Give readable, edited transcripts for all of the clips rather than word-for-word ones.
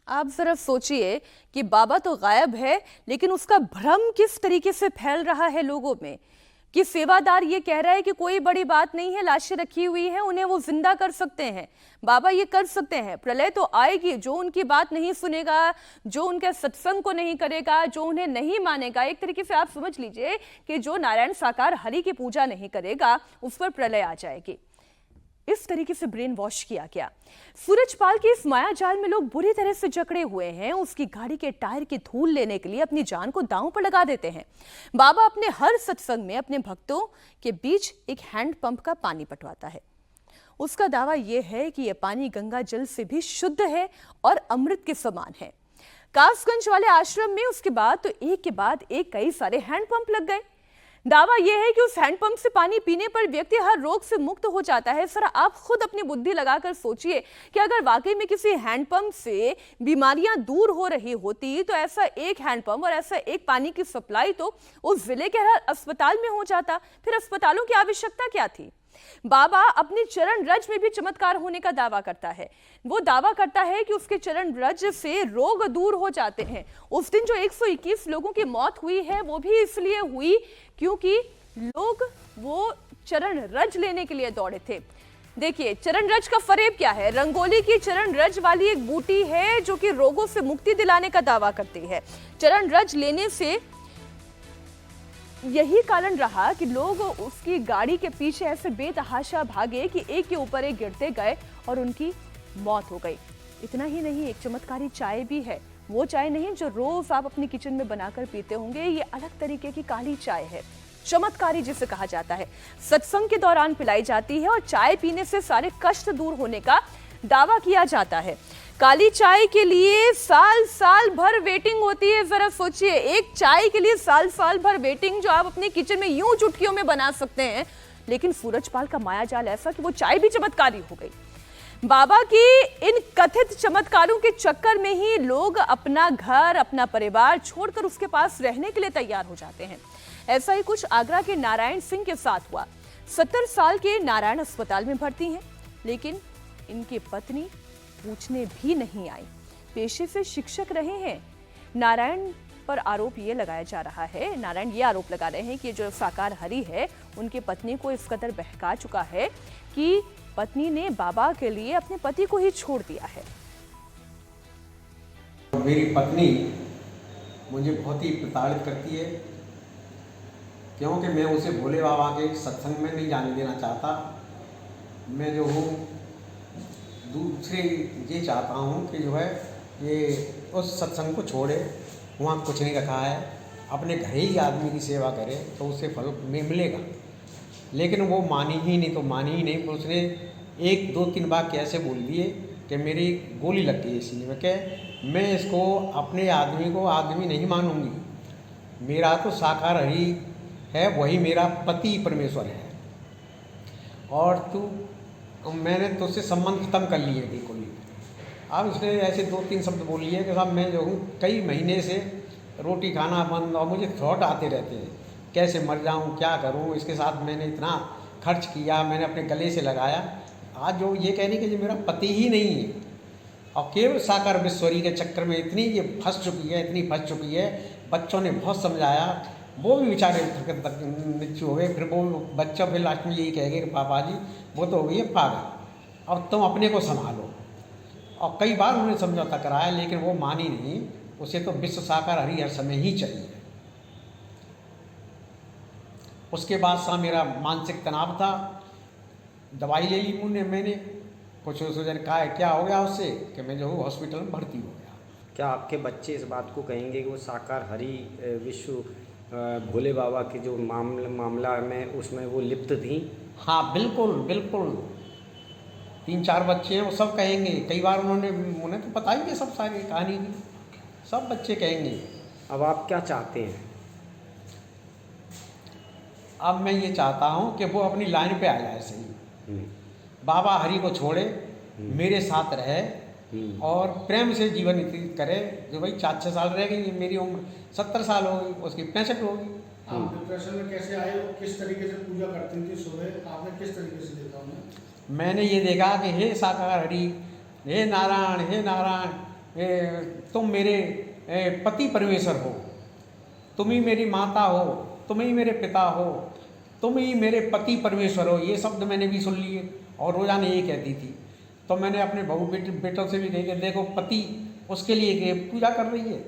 आप जरा सोचिए कि बाबा तो गायब है, लेकिन उसका भ्रम किस तरीके से फैल रहा है लोगों में कि सेवादार ये कह रहा है कि कोई बड़ी बात नहीं है, लाशें रखी हुई हैं, उन्हें वो जिंदा कर सकते हैं, बाबा ये कर सकते हैं। प्रलय तो आएगी, जो उनकी बात नहीं सुनेगा, जो उनके सत्संग को नहीं करेगा, जो उन्हें नहीं मानेगा, एक तरीके से आप समझ लीजिए कि जो नारायण साकार हरि की पूजा नहीं करेगा उस पर प्रलय आ जाएगी। इस तरीके से ब्रेन वॉश किया गया। सूरजपाल की इस माया जाल में लोग बुरी तरह से जकड़े हुए हैं। उसकी गाड़ी के टायर की धूल लेने के लिए अपनी जान को दांव पर लगा देते हैं। बाबा अपने हर सत्संग में अपने भक्तों के बीच एक हैंडपंप का पानी पटवाता है। उसका दावा यह है कि यह पानी गंगा जल से भी शुद्ध है और अमृत के समान है। कासगंज वाले आश्रम में उसके बाद तो एक के बाद एक कई सारे हैंडपंप लग गए। दावा यह है कि उस हैंडपंप से पानी पीने पर व्यक्ति हर रोग से मुक्त हो जाता है। सर, आप खुद अपनी बुद्धि लगाकर सोचिए कि अगर वाकई में किसी हैंडपंप से बीमारियां दूर हो रही होती तो ऐसा एक हैंडपंप और ऐसा एक पानी की सप्लाई तो उस जिले के हर अस्पताल में हो जाता। फिर अस्पतालों की आवश्यकता क्या थी? बाबा अपनी चरण रज में भी चमत्कार होने का दावा करता है। वो दावा करता है कि उसके चरण रज से रोग दूर हो जाते हैं। उस दिन जो 121 लोगों की मौत हुई है वो भी इसलिए हुई क्योंकि लोग वो चरण रज लेने के लिए दौड़े थे। देखिए, चरण रज का फरेब क्या है? रंगोली की चरण रज वाली एक बूटी है जो कि रोगों से मुक्ति दिलाने का दावा करती है। चरण रज लेने से यही कारण रहा कि लोग उसकी गाड़ी के पीछे ऐसे बेतहाशा भागे कि एक के ऊपर एक गिरते गए और उनकी मौत हो गई। इतना ही नहीं, एक चमत्कारी चाय भी है। वो चाय नहीं जो रोज आप अपने किचन में बनाकर पीते होंगे, ये अलग तरीके की काली चाय है, चमत्कारी जिसे कहा जाता है। सत्संग के दौरान पिलाई जाती है और चाय पीने से सारे कष्ट दूर होने का दावा किया जाता है। काली चाय के लिए साल साल भर वेटिंग होती है। जरा सोचिए, एक चाय के लिए साल साल भर वेटिंग जो आप अपने किचन में यूं चुटकियों में बना सकते हैं। लेकिन सूरजपाल का मायाजाल ऐसा कि वो चाय भी चमत्कारी हो गई। बाबा की इन कथित चमत्कारों के चक्कर में ही लोग अपना घर, अपना परिवार छोड़कर उसके पास रहने के लिए तैयार हो जाते हैं। ऐसा ही कुछ आगरा के नारायण सिंह के साथ हुआ। 70 साल के नारायण अस्पताल में भर्ती हैं, लेकिन इनकी पत्नी पूछने भी नहीं आई। पेशे से शिक्षक रहे हैं। नारायण पर आरोप ये लगाया जा रहा है, नारायण ये आरोप लगा रहे हैं कि जो साकार हरि है उनकी पत्नी को इस कदर बहका चुका है कि पत्नी ने बाबा के लिए अपने पति को ही छोड़ दिया है। मेरी पत्नी मुझे बहुत ही प्रताड़ित करती है, क्योंकि मैं उसे भोले बाबा के सत्संग में नहीं जाने देना चाहता। मैं जो हूँ दूसरे ये चाहता हूँ कि जो है ये उस सत्संग को छोड़े, वहाँ कुछ नहीं रखा है, अपने घर ही आदमी की सेवा करे तो उसे फल में मिलेगा। लेकिन वो मानी ही नहीं, तो मानी ही नहीं। उसने 1 2 3 बार कैसे बोल दिए कि मेरी गोली लग गई इसलिए मैं कह, मैं इसको अपने आदमी को आदमी नहीं मानूंगी। मेरा तो साकार हरि है, वही मेरा पति परमेश्वर है। और मैंने तो उससे संबंध खत्म कर लिए बिल्कुल ही। अब उसने ऐसे 2-3 शब्द बोल लिए कि साहब मैं जो हूँ कई महीने से रोटी खाना बंद, और मुझे थॉट आते रहते हैं कैसे मर जाऊँ, क्या करूँ। इसके साथ मैंने इतना खर्च किया, मैंने अपने गले से लगाया। आज जो ये कहने कि जो मेरा पति ही नहीं है और केवल साकार विश्वरी के चक्कर में इतनी ये फंस चुकी है। बच्चों ने बहुत समझाया, वो भी बेचारे नीचे हो गए। फिर वो बच्चा फिर लास्ट में यही कहेंगे कि पापा जी वो तो हो गई है पागल, अब तुम अपने को संभालो। और कई बार उन्होंने समझौता कराया, लेकिन वो मानी नहीं। उसे तो विश्व साकार हरि हर समय ही चाहिए। उसके बाद सा मेरा मानसिक तनाव था, दवाई ले ली मैंने कुछ उसने कहा क्या हो गया उससे कि मैं जो हूँ हॉस्पिटल में भर्ती हो गया। क्या आपके बच्चे इस बात को कहेंगे कि वो साकार हरि विश्व भोले बाबा के जो मामला में उसमें वो लिप्त थी? हाँ बिल्कुल बिल्कुल। 3-4 बच्चे हैं, वो सब कहेंगे। कई बार उन्हें तो पता ही है सब सारी कहानी की, सब बच्चे कहेंगे। अब आप क्या चाहते हैं? अब मैं ये चाहता हूँ कि वो अपनी लाइन पे आ जाए सही, बाबा हरि को छोड़े, मेरे साथ रहे और प्रेम से जीवन व्यतीत करे। जो भाई 4-6 साल रह गई, मेरी उम्र 70 साल हो गई, उसकी 65 होगी। आप डिप्रेशन में कैसे आए और किस तरीके से पूजा करती थी सुबह, आपने किस तरीके से देखा उन्हें? मैंने ये देखा कि हे साकार हरि, हे नारायण तुम मेरे पति परमेश्वर हो, तुम ही मेरी माता हो, तुम ही मेरे पिता हो, तुम ही मेरे पति परमेश्वर हो। ये शब्द मैंने भी सुन लिए और रोज़ाना ये कहती थी। तो मैंने अपने बहू बेटों से भी कही, देखो पति उसके लिए पूजा कर रही है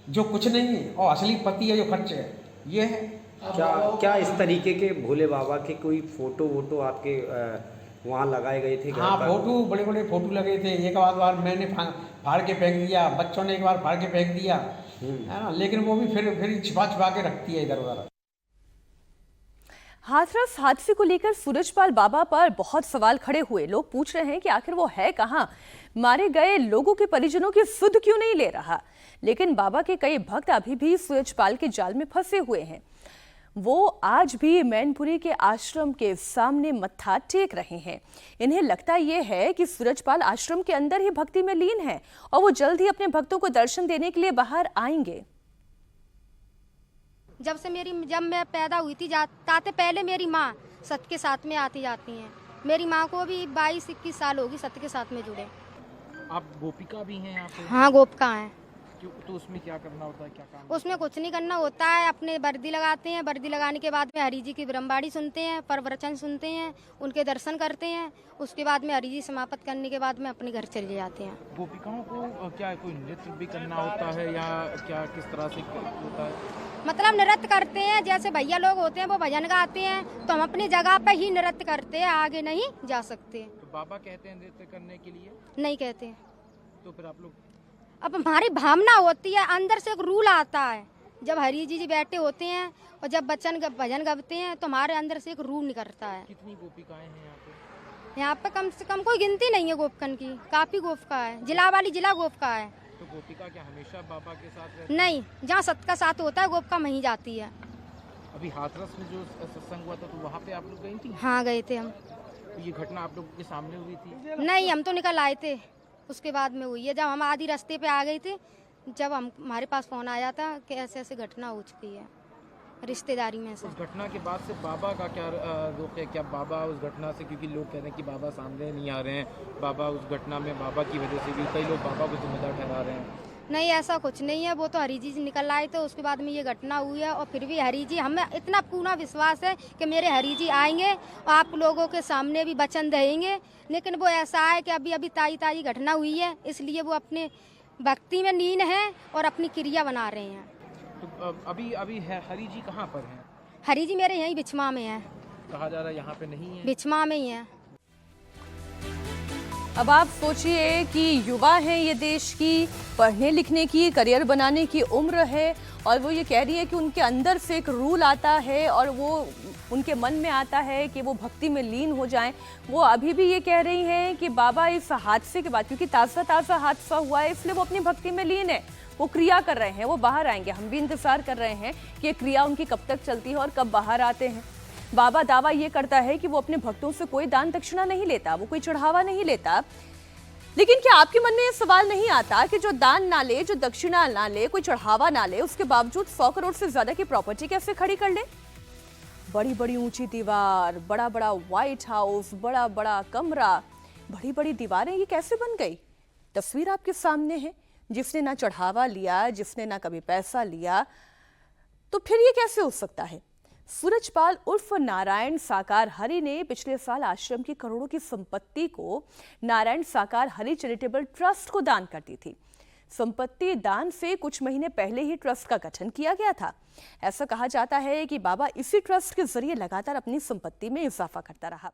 जो कुछ नहीं है, और असली पति है जो खर्च है ये है। क्या इस तरीके के भोले बाबा के कोई फोटो वोटो आपके वहाँ लगाए गए थे? हाँ, फोटो बड़े बड़े फोटो लगे थे। एक बार मैंने फाड़ के फेंक दिया, बच्चों ने एक बार फाड़ के फेंक दिया, है ना, लेकिन वो भी फिर छिपा के रखती है इधर उधर। हाथरस हादसे को लेकर सूरजपाल बाबा पर बहुत सवाल खड़े हुए। लोग पूछ रहे हैं कि आखिर वो है कहाँ, मारे गए लोगों के परिजनों की सुध क्यों नहीं ले रहा। लेकिन बाबा के कई भक्त अभी भी सूरजपाल के जाल में फंसे हुए हैं। वो आज भी मैनपुरी के आश्रम के सामने मत्था टेक रहे हैं। इन्हें लगता ये है कि सूरजपाल आश्रम के अंदर ही भक्ति में लीन है और वो जल्द ही अपने भक्तों को दर्शन देने के लिए बाहर आएंगे। जब मैं पैदा हुई थी ताते पहले मेरी माँ सत के साथ में आती जाती हैं। मेरी माँ को भी 22-21 साल होगी सत के साथ में जुड़े। आप गोपिका भी हैं यहाँ पे? हाँ, गोपिका हैं। तो उसमें क्या करना होता है, क्या काम? उसमें कुछ नहीं करना होता है, अपने वर्दी लगाते हैं, वर्दी लगाने के बाद में हरि जी की ब्रह्मवाणी सुनते हैं, प्रवचन सुनते हैं, उनके दर्शन करते हैं। उसके बाद में हरि जी समाप्त करने के बाद में अपने घर चले जाते हैं। गोपिकाओं को क्या कोई नृत्य भी करना होता है या क्या, किस तरह से होता है? मतलब नृत्य करते हैं, जैसे भैया लोग होते हैं वो भजन गाते हैं, तो हम अपनी जगह पे ही नृत्य करते हैं, आगे नहीं जा सकते। तो बाबा कहते हैं नृत्य करने के लिए? नहीं कहते। तो फिर आप लोग? अब हमारी भावना होती है, अंदर से एक रूल आता है। जब हरि जी बैठे होते हैं और जब भजन गाते हैं तो हमारे अंदर से एक रूल निकलता है। कितनी गोपिकाएं हैं यहाँ पे? यहाँ पे कम से कम कोई गिनती नहीं है गोपिकन की, काफी गोपिका है। जिला वाली जिला गोपिका है। तो गोपिका क्या हमेशा बाबा के साथ रहती? नहीं, जहाँ सत का साथ होता है गोपिका वहीं जाती है। अभी हाथरस में जो सत्संग हुआ था तो वहाँ पे आप लोग गई थी? हाँ, गए थे हम। तो ये घटना आप लोगों के सामने हुई थी? नहीं, हम तो निकल आए थे, उसके बाद में हुई है। जब हम आधी रास्ते पे आ गए थे, जब हमारे पास फोन आया था कि ऐसे ऐसे घटना हो चुकी है रिश्तेदारी में से। उस घटना के बाद से बाबा का क्या रुख है? क्या बाबा उस घटना से, क्योंकि लोग कहते हैं कि बाबा सामने नहीं आ रहे हैं, बाबा उस घटना में बाबा की वजह से भी कई लोग बाबा को जिम्मेदार ठहरा रहे हैं। नहीं, ऐसा कुछ नहीं है। वो तो हरि जी निकल आए थे, उसके बाद में ये घटना हुई है। और फिर भी हरि जी, हमें इतना पूर्ण विश्वास है कि मेरे हरि जी आएंगे और आप लोगों के सामने भी वचन देंगे। लेकिन वो ऐसा है कि अभी ताज़ी घटना हुई है, इसलिए वो अपने भक्ति में लीन है और अपनी क्रिया बना रहे हैं। तो अभी है हरि जी कहाँ पर हैं? हरि जी मेरे यहीं बिछमा में है। कहा जा रहा है यहाँ पे नहीं है? बिछमा में ही है। अब आप सोचिए कि युवा हैं ये देश की, पढ़ने लिखने की, करियर बनाने की उम्र है, और वो ये कह रही है कि उनके अंदर से एक रूल आता है और वो उनके मन में आता है कि वो भक्ति में लीन हो जाएं। वो अभी भी ये कह रही हैं कि बाबा इस हादसे के बाद, क्योंकि ताज़ा हादसा हुआ है इसलिए वो अपनी भक्ति में लीन है, वो क्रिया कर रहे हैं, वो बाहर आएंगे। हम भी इंतजार कर रहे हैं कि ये क्रिया उनकी कब तक चलती है और कब बाहर आते हैं। बाबा दावा ये करता है कि वो अपने भक्तों से कोई दान दक्षिणा नहीं लेता, वो कोई चढ़ावा नहीं लेता। लेकिन क्या आपके मन में ये सवाल नहीं आता कि जो दान ना ले, जो दक्षिणा ना ले, कोई चढ़ावा ना ले, उसके बावजूद 100 करोड़ से ज्यादा की प्रॉपर्टी कैसे खड़ी कर ले? बड़ी बड़ी ऊंची दीवार, बड़ा बड़ा व्हाइट हाउस, बड़ा बड़ा कमरा, बड़ी बड़ी दीवारें, ये कैसे बन गई? तस्वीर आपके सामने है। जिसने ना चढ़ावा लिया, जिसने ना कभी पैसा लिया, तो फिर ये कैसे हो सकता है? सूरजपाल उर्फ नारायण साकार हरि ने पिछले साल आश्रम की करोड़ों की संपत्ति को नारायण साकार हरि चैरिटेबल ट्रस्ट को दान कर दी थी। संपत्ति दान से कुछ महीने पहले ही ट्रस्ट का गठन किया गया था। ऐसा कहा जाता है कि बाबा इसी ट्रस्ट के जरिए लगातार अपनी संपत्ति में इजाफा करता रहा।